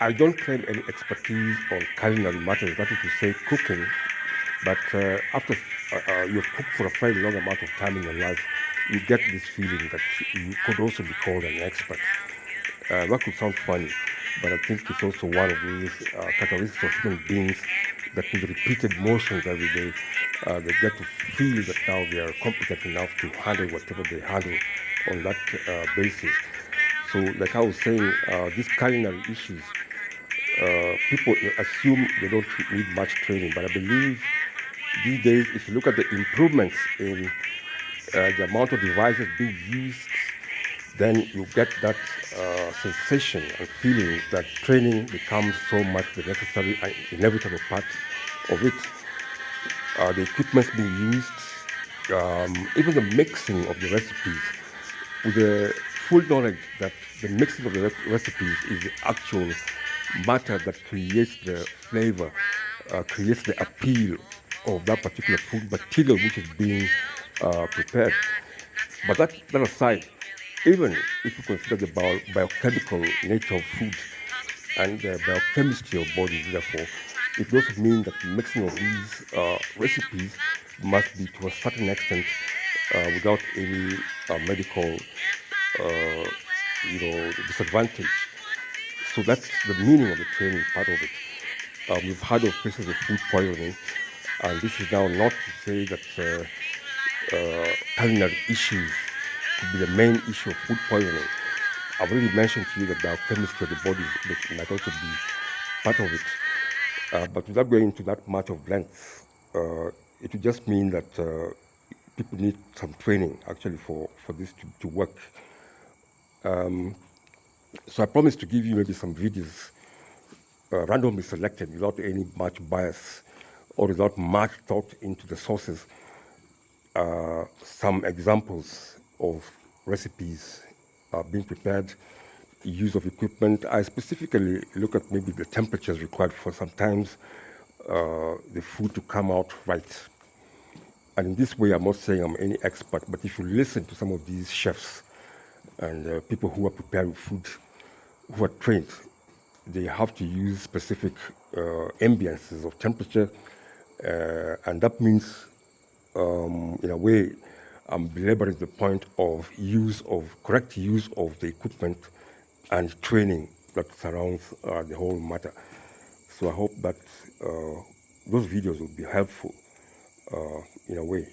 I don't claim any expertise on culinary matters, that is to say cooking, but after you've cooked for a very long amount of time in your life, you get this feeling that you could also be called an expert. That could sound funny, but I think it's also one of these characteristics of human beings that with repeated motions every day, they get to feel that now they are competent enough to handle whatever they handle on that basis. So, like I was saying, these culinary issues, people assume they don't need much training, but I believe these days, if you look at the improvements in the amount of devices being used, then you get that sensation and feeling that training becomes so much the necessary and inevitable part of it. The equipment's being used, even the mixing of the recipes, with the full knowledge that the mixing of the recipes is the actual matter that creates the flavor, creates the appeal of that particular food material which is being prepared. But that aside, even if you consider the biochemical nature of food and the biochemistry of bodies, therefore, it also means that mixing of these recipes must be to a certain extent without any medical, uh, disadvantage. So that's the meaning of the training part of it. We've heard of cases of food poisoning, and this is now not to say that culinary issues could be the main issue of food poisoning. I've already mentioned to you that biochemistry of the body might also be part of it. But without going into that much of length, it would just mean that people need some training actually for this to work. So I promise to give you maybe some videos randomly selected without any much bias or without much thought into the sources, some examples of recipes being prepared, use of equipment. I specifically look at maybe the temperatures required for sometimes the food to come out right. And in this way, I'm not saying I'm any expert, but if you listen to some of these chefs and people who are preparing food, who are trained, they have to use specific ambiances of temperature, and that means, in a way, I'm belaboring the point of use of correct use of the equipment and training that surrounds the whole matter. So I hope that those videos will be helpful in a way.